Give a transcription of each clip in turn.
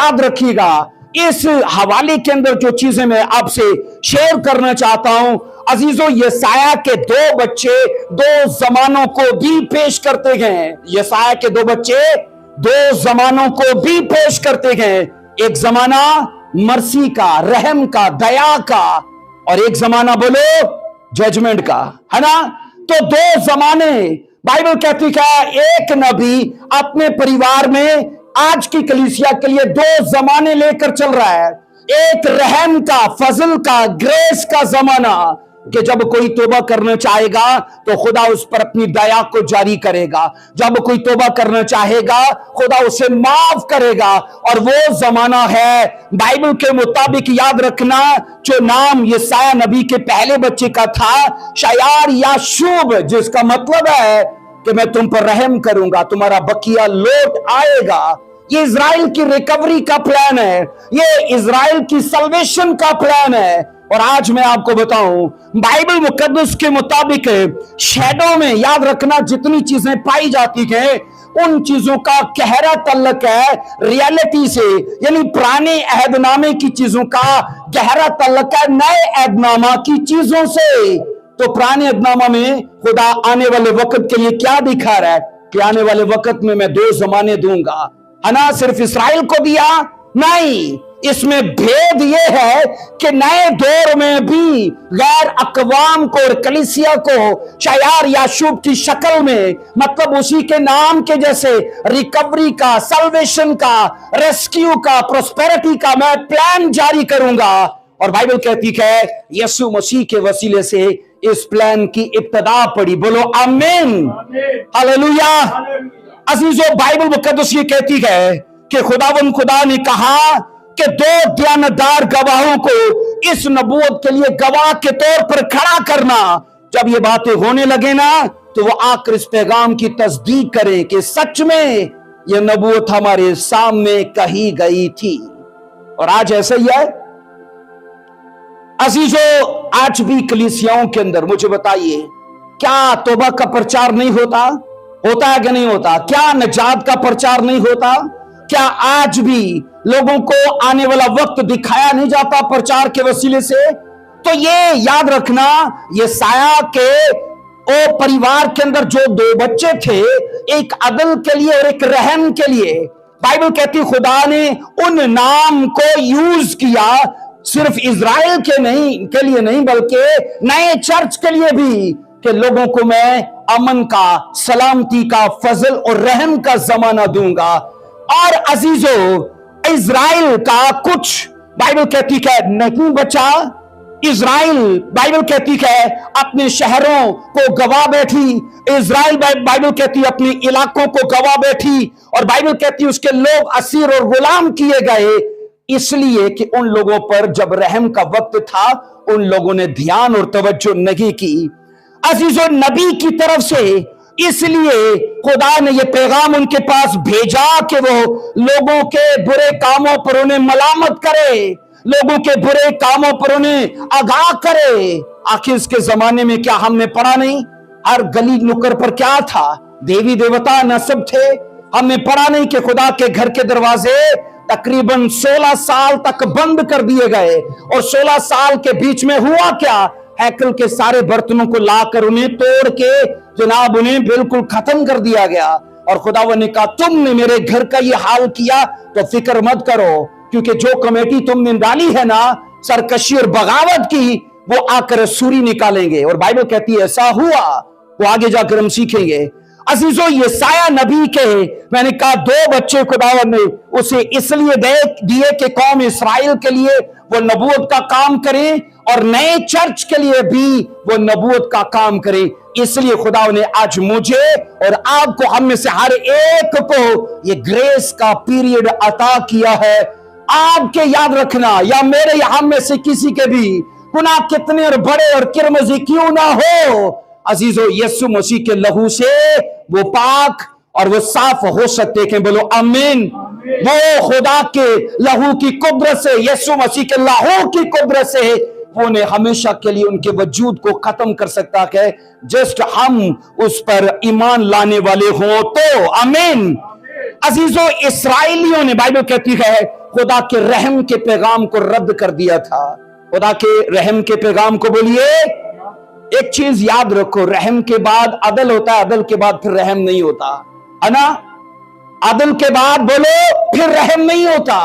याद रखिएगा, इस हवाले के अंदर जो चीजें मैं आपसे शेयर करना चाहता हूं, अजीजों, यसाया के दो बच्चे दो जमानों को भी पेश करते गए। यसाया के दो बच्चे दो जमानों को भी पेश करते गए। एक जमाना मर्सी का, रहम का, दया का, और एक जमाना बोलो जजमेंट का, है ना। तो दो जमाने बाइबल कहती है, एक नबी अपने परिवार में आज की कलीसिया के लिए दो जमाने लेकर चल रहा है। एक रहम का, फजल का, ग्रेस का जमाना, कि जब कोई तौबा करना चाहेगा तो खुदा उस पर अपनी दया को जारी करेगा। जब कोई तौबा करना चाहेगा खुदा उसे माफ करेगा। और वो जमाना है बाइबल के मुताबिक, याद रखना, जो नाम यसाया नबी के पहले बच्चे का था, शायार याशूब, जिसका मतलब है कि मैं तुम पर रहम करूंगा, तुम्हारा बकिया लौट आएगा। ये इजराइल की रिकवरी का प्लान है, ये इजराइल की सल्वेशन का प्लान है। और आज मैं आपको बताऊं, बाइबल मुकद्दस के मुताबिक शैडो में, याद रखना, जितनी चीजें पाई जाती हैं उन चीजों का गहरा तल्लक है रियलिटी से, यानी पुराने अहदनामे की चीजों का गहरा तल्लक है नए अहदनामा की चीजों से। तो पुराने अहदनामा में खुदा आने वाले वक्त के लिए क्या दिखा रहा है कि आने वाले वक्त में मैं दो जमाने दूंगा, है ना। सिर्फ इसराइल को दिया नहीं, इसमें भेद यह है कि नए दौर में भी गैर अकवाम को और कलीसिया को शायार याशूब की शक्ल में, मतलब उसी के नाम के जैसे, रिकवरी का, सल्वेशन का, रेस्क्यू का, प्रोस्पेरिटी का मैं प्लान जारी करूंगा। और बाइबल कहती है यीशु मसीह के वसीले से इस प्लान की इब्तिदा पड़ी। बोलो आमीन, हालेलुया। अजीजों, बाइबल मुकद्दस ये कहती है कि खुदावंद खुदा ने कहा कि दो दयानतदार गवाहों को इस नबूवत के लिए गवाह के तौर पर खड़ा करना। जब ये बातें होने लगे ना, तो वो आकर इस पैगाम की तस्दीक करें कि सच में ये नबूवत हमारे सामने कही गई थी। और आज ऐसा ही है अजीजों, आज भी कलीसियाओं के अंदर मुझे बताइए, क्या तौबा का प्रचार नहीं होता? होता है कि नहीं होता? क्या नजात का प्रचार नहीं होता? क्या आज भी लोगों को आने वाला वक्त दिखाया नहीं जाता प्रचार के वसीले से? तो ये याद रखना, ये साया के ओ परिवार के अंदर जो दो बच्चे थे, एक अदल के लिए और एक रहम के लिए, बाइबल कहती खुदा ने उन नाम को यूज किया सिर्फ इजराइल के लिए नहीं बल्कि नए चर्च के लिए भी, कि लोगों को मैं अमन का, सलामती का, फजल और रहम का जमाना दूंगा। और अजीजों, इजराइल का कुछ बाइबल कहती है नहीं बचा। इजराइल बाइबल कहती है अपने शहरों को गवा बैठी। इजराइल बाइबल कहती अपने इलाकों को गवा बैठी। और बाइबल कहती उसके लोग असीर और गुलाम किए गए, इसलिए कि उन लोगों पर जब रहम का वक्त था उन लोगों ने ध्यान और तवज्जो नहीं की। अजीजों, नबी की तरफ से इसलिए खुदा ने यह पैगाम उनके पास भेजा कि वो लोगों के बुरे कामों पर उन्हें मलामत करे, लोगों के बुरे कामों पर उन्हें आगाह करे। आखिर इसके जमाने में क्या हमने पढ़ा नहीं? हर गली नुक्कड़ पर क्या था? देवी देवता नस्ब थे। हमने पढ़ा नहीं कि खुदा के घर के दरवाजे तकरीबन 16 साल तक बंद कर दिए गए। और 16 साल के बीच में हुआ क्या? हैकल के सारे बर्तनों को लाकर उन्हें तोड़ के जनाब उन्हें बिल्कुल खत्म कर दिया गया। और खुदावन ने कहा तुमने मेरे घर का ये हाल किया तो फिक्र मत करो, क्योंकि जो कमेटी तुमने डाली है ना सरकशी और बगावत की, वो आकर सूरी निकालेंगे। और बाइबल कहती है ऐसा हुआ। वो आगे जाकर हम सीखेंगे। अजीजों, यसाया नबी के मैंने कहा दो बच्चे खुदावन ने उसे इसलिए दिए कि कौम इस्राएल के लिए वो नबूवत का काम करे और नए चर्च के लिए भी वो नबूवत का काम करे। इसलिए खुदा ने आज मुझे और आपको, हम में से हर एक को ये ग्रेस का पीरियड अता किया है। आपके याद रखना या मेरे या हम में से किसी के भी गुनाह कितने और बड़े और किरमजी क्यों ना हो, अजीजों, यीशु मसीह के लहू से वो पाक और वो साफ हो सकते हैं। बोलो आमीन। वो खुदा के लहू की कुदरत से, यीशु मसीह के लहू की कुदरत से वो ने हमेशा के लिए उनके वजूद को खत्म कर सकता है, जस्ट हम उस पर ईमान लाने वाले हो तो। आमीन। अजीजों, इस्राएलियों ने, बाइबल कहती है खुदा के रहम के पैगाम को रद्द कर दिया था। खुदा के रहम के पैगाम को बोलिए। एक चीज याद रखो, रहम के बाद अदल होता है, अदल के बाद फिर रहम नहीं होता, है ना। अदल के बाद बोलो फिर रहम नहीं होता।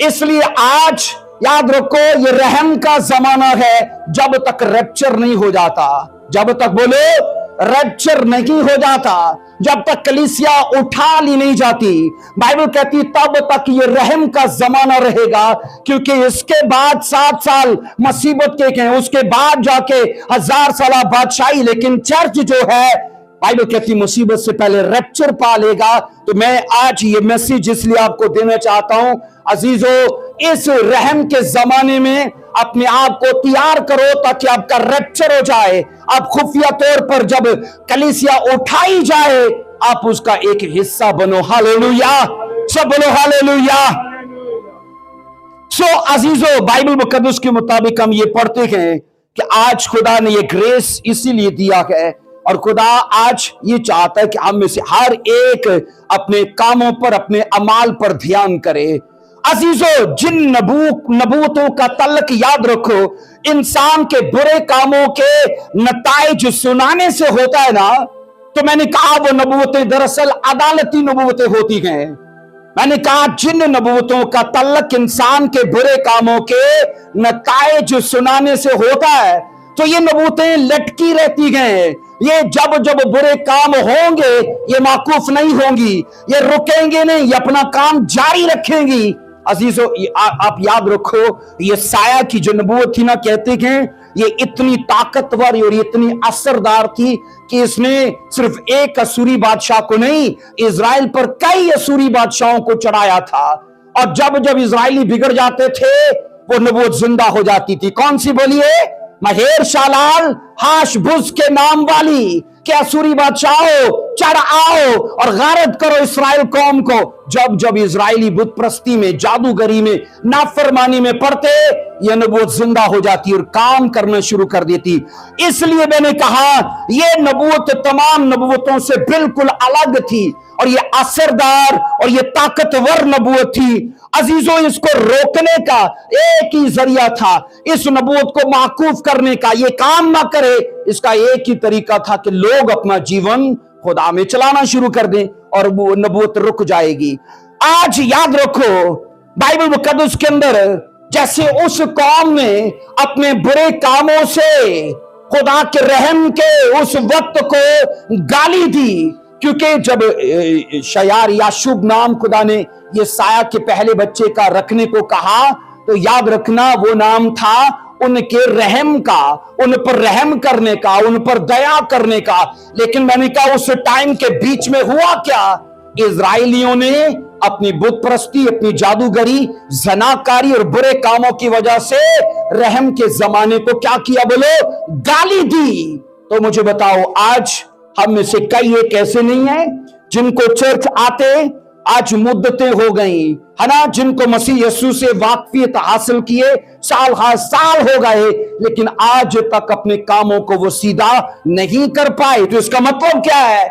इसलिए आज याद रखो, ये रहम का जमाना है जब तक रैप्चर नहीं हो जाता, जब तक बोलो रैप्चर नहीं हो जाता, जब तक कलीसिया उठा ली नहीं जाती। बाइबल कहती तब तक ये रहम का जमाना रहेगा, क्योंकि इसके बाद 7 साल मुसीबत के हैं, उसके बाद जाके 1000 साल बादशाही। लेकिन चर्च जो है, बाइबल कहती मुसीबत से पहले रैप्चर पा लेगा। तो मैं आज ये मैसेज इसलिए आपको देना चाहता हूं, अजीजों, इस रहम के जमाने में अपने आप को तैयार करो ताकि आपका रैप्चर हो जाए। आप खुफिया तौर पर जब कलीसिया उठाई जाए, आप उसका एक हिस्सा बनो। हालेलुया, सब बोलो हालेलुया। सो अजीजों, बाइबल मुकद्दस के मुताबिक हम ये पढ़ते हैं कि आज खुदा ने ये ग्रेस इसीलिए दिया है, और खुदा आज ये चाहता है कि हम में से हर एक अपने कामों पर, अपने अमाल पर ध्यान करे। अजीजों, जिन नबूवतों का तल्लक याद रखो, इंसान के बुरे कामों के नताइज सुनाने से होता है ना। तो मैंने कहा वो नबूवतें दरअसल अदालती नबूवतें होती हैं। मैंने कहा जिन नबूवतों का तल्लक इंसान के बुरे कामों के नताइज सुनाने से होता है, तो ये नबूवतें लटकी रहती हैं। ये जब जब बुरे काम होंगे ये माकूफ नहीं होंगी, ये रुकेंगे नहीं, ये अपना काम जारी रखेंगी। अजीजों, आप याद रखो, ये साया की जो नबूवत थी ना, कहते हैं ये इतनी ताकतवर और इतनी असरदार थी कि इसने सिर्फ एक असूरी बादशाह को नहीं, इजराइल पर कई असूरी बादशाहों को चढ़ाया था। और जब जब इजराइली बिगड़ जाते थे, वो नबूवत जिंदा हो जाती थी। कौन सी बोलिए? महेर शालाल हाशबुज के नाम वाली कि असूरी बादशाहों चढ़ आओ और गारत करो इसराइल कौम को। जब जब इजराइली बुत प्रस्ती में, जादूगरी में, नाफरमानी में पड़ते, यह नबूवत जिंदा हो जाती और काम करना शुरू कर देती। इसलिए मैंने कहा यह नबूवत तमाम नबूवतों से बिल्कुल अलग थी, और ये असरदार और ये ताकतवर नबूवत थी। अजीजों, इसको रोकने का एक ही जरिया था, इस नबूवत को माकूफ करने का। ये काम ना करे, इसका एक ही तरीका था कि लोग अपना जीवन खुदा में चलाना शुरू कर दें और वो नबूवत रुक जाएगी। आज याद रखो, बाइबल मुकद्दस के अंदर जैसे उस कौम ने अपने बुरे कामों से खुदा के रहम के उस वक्त को गाली दी, क्योंकि जब शयार याशूब नाम खुदा ने ये साया के पहले बच्चे का रखने को कहा, तो याद रखना वो नाम था उनके रहम का, उन पर रहम करने का, उन पर दया करने का। लेकिन मैंने कहा उस टाइम के बीच में हुआ क्या? इजराइलियों ने अपनी बुत परस्ती, अपनी जादूगरी, जनाकारी और बुरे कामों की वजह से रहम के जमाने को क्या किया? बोलो गाली दी। तो मुझे बताओ, आज हम में से कई एक ऐसे नहीं है जिनको चर्च आते आज मुद्दतें हो गई, है ना, जिनको मसीह यीशु से वाकफियत हासिल किए साल हर साल हो गए, लेकिन आज तक अपने कामों को वो सीधा नहीं कर पाए। तो इसका मतलब क्या है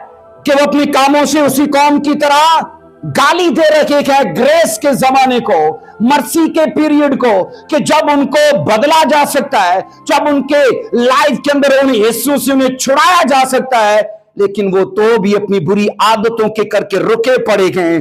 कि वो अपने कामों से उसी कौम की तरह गाली दे रखे हैं ग्रेस के जमाने को, मर्सी के पीरियड को, कि जब उनको बदला जा सकता है, जब उनके लाइफ के अंदर उन्हें यीशु से उन्हें छुड़ाया जा सकता है, लेकिन वो तो भी अपनी बुरी आदतों के करके रुके पड़े हैं।